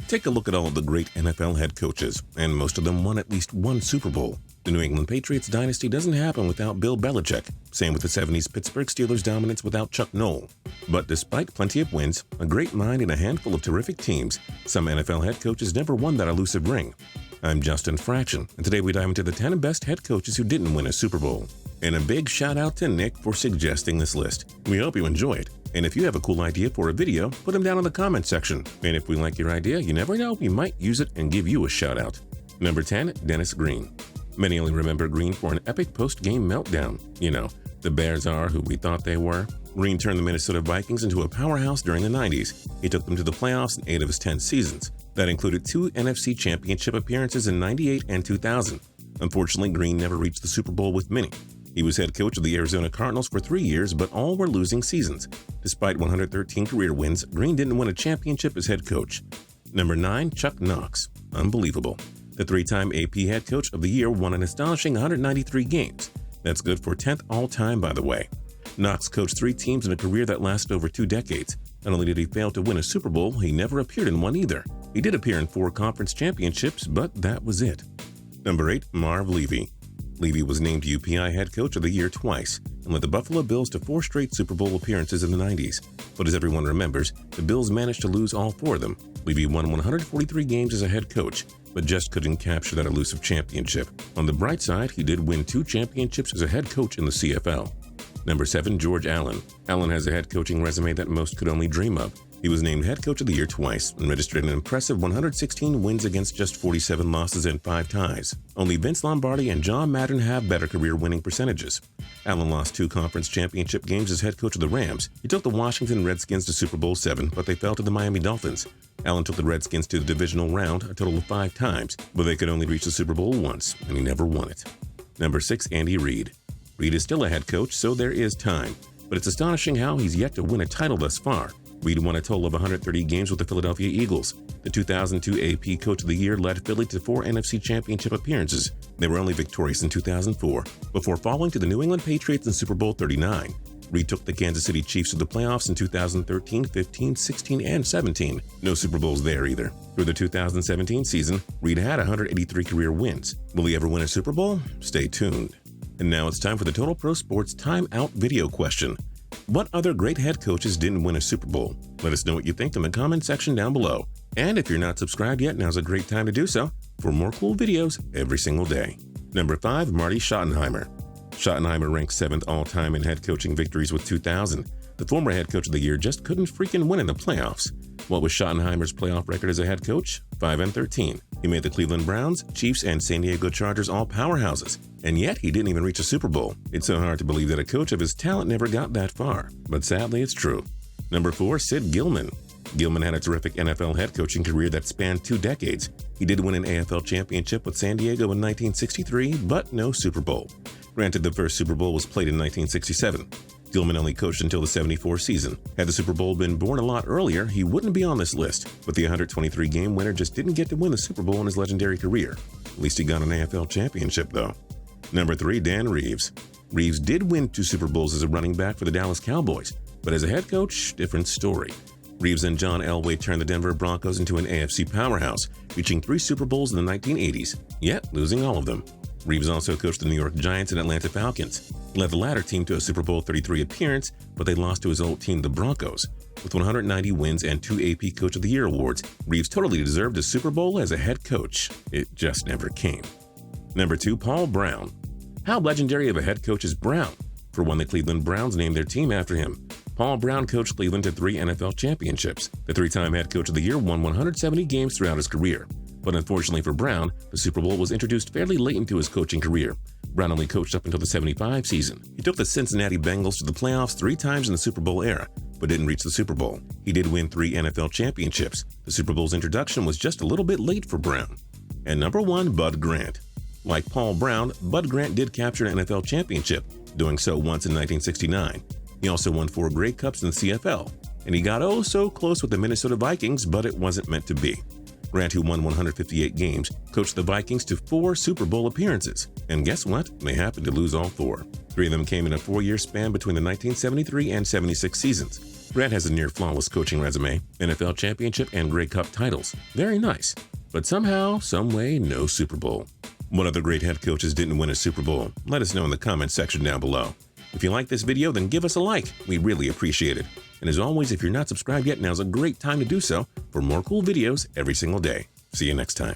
Take a look at all of the great NFL head coaches, and most of them won at least one Super Bowl. The New England Patriots dynasty doesn't happen without Bill Belichick, same with the 70s Pittsburgh Steelers dominance without Chuck Noll. But despite plenty of wins, a great mind, and a handful of terrific teams, some NFL head coaches never won that elusive ring. I'm Justin Fraction, and today we dive into the 10 best head coaches who didn't win a Super Bowl. And a big shout out to Nick for suggesting this list. We hope you enjoy it. And if you have a cool idea for a video, put them down in the comment section. And if we like your idea, you never know, we might use it and give you a shout out. Number 10, Dennis Green. Many only remember Green for an epic post-game meltdown. You know, the Bears are who we thought they were. Green turned the Minnesota Vikings into a powerhouse during the 90s. He took them to the playoffs in 8 of his 10 seasons. That included 2 NFC Championship appearances in 98 and 2000. Unfortunately, Green never reached the Super Bowl with many. He was head coach of the Arizona Cardinals for 3 years, but all were losing seasons. Despite 113 career wins, Green didn't win a championship as head coach. Number 9, Chuck Knox. Unbelievable. The 3-time AP head coach of the year won an astonishing 193 games. That's good for 10th all-time, by the way. Knox coached 3 teams in a career that lasted over 2 decades. Not only did he fail to win a Super Bowl, he never appeared in one either. He did appear in 4 conference championships, but that was it. Number 8, Marv Levy. Levy was named UPI head coach of the year twice and led the Buffalo Bills to 4 straight Super Bowl appearances in the 90s. But as everyone remembers, the Bills managed to lose all 4 of them. Levy won 143 games as a head coach, but just couldn't capture that elusive championship. On the bright side, he did win 2 championships as a head coach in the CFL. Number 7, George Allen. Allen has a head coaching resume that most could only dream of. He was named head coach of the year twice and registered an impressive 116 wins against just 47 losses and 5 ties. Only Vince Lombardi and John Madden have better career winning percentages. Allen lost 2 conference championship games as head coach of the Rams. He took the Washington Redskins to Super Bowl VII, but they fell to the Miami Dolphins. Allen took the Redskins to the divisional round a total of 5 times, but they could only reach the Super Bowl once, and he never won it. Number 6, Andy Reid. Reid is still a head coach, so there is time, but it's astonishing how he's yet to win a title thus far. Reid won a total of 130 games with the Philadelphia Eagles. The 2002 AP Coach of the Year led Philly to 4 NFC Championship appearances. They were only victorious in 2004, before falling to the New England Patriots in Super Bowl 39. Reid took the Kansas City Chiefs to the playoffs in 2013, 15, 16, and 17. No Super Bowls there either. Through the 2017 season, Reid had 183 career wins. Will he ever win a Super Bowl? Stay tuned. And now it's time for the Total Pro Sports Timeout video question. What other great head coaches didn't win a Super Bowl? Let us know what you think in the comment section down below. And if you're not subscribed yet, now's a great time to do so for more cool videos every single day. Number 5, Marty Schottenheimer. Schottenheimer ranks 7th all-time in head coaching victories with 2,000. The former head coach of the year just couldn't freaking win in the playoffs. What was Schottenheimer's playoff record as a head coach? 5-13. He made the Cleveland Browns, Chiefs, and San Diego Chargers all powerhouses, and yet he didn't even reach a Super Bowl. It's so hard to believe that a coach of his talent never got that far, but sadly it's true. Number 4, Sid Gilman. Gilman had a terrific NFL head coaching career that spanned 2 decades. He did win an AFL championship with San Diego in 1963, but no Super Bowl. Granted, the first Super Bowl was played in 1967. Gilman only coached until the 74 season. Had the Super Bowl been born a lot earlier, he wouldn't be on this list, but the 123-game winner just didn't get to win the Super Bowl in his legendary career. At least he got an AFL championship, though. Number 3, Dan Reeves. Reeves did win 2 Super Bowls as a running back for the Dallas Cowboys, but as a head coach, different story. Reeves and John Elway turned the Denver Broncos into an AFC powerhouse, reaching 3 Super Bowls in the 1980s, yet losing all of them. Reeves also coached the New York Giants and Atlanta Falcons. He led the latter team to a Super Bowl 33 appearance, but they lost to his old team, the Broncos. With 190 wins and 2 AP Coach of the Year awards, Reeves totally deserved a Super Bowl as a head coach. It just never came. Number 2, Paul Brown. How legendary of a head coach is Brown? For one, the Cleveland Browns named their team after him. Paul Brown coached Cleveland to 3 NFL championships. The 3-time head coach of the year won 170 games throughout his career. But unfortunately for Brown, the Super Bowl was introduced fairly late into his coaching career. Brown only coached up until the 75 season. He took the Cincinnati Bengals to the playoffs 3 times in the Super Bowl era, but didn't reach the Super Bowl. He did win 3 NFL championships. The Super Bowl's introduction was just a little bit late for Brown. And number 1, Bud Grant. Like Paul Brown, Bud Grant did capture an NFL championship, doing so once in 1969. He also won 4 Grey Cups in the CFL, and he got oh so close with the Minnesota Vikings, but it wasn't meant to be. Grant, who won 158 games, coached the Vikings to 4 Super Bowl appearances. And guess what? They happened to lose all 4. 3 of them came in a 4-year span between the 1973 and 76 seasons. Brad has a near-flawless coaching resume, NFL championship and Grey Cup titles. Very nice. But somehow, someway, no Super Bowl. What other great head coaches didn't win a Super Bowl? Let us know in the comments section down below. If you like this video, then give us a like. We really appreciate it. And as always, if you're not subscribed yet, now's a great time to do so for more cool videos every single day. See you next time.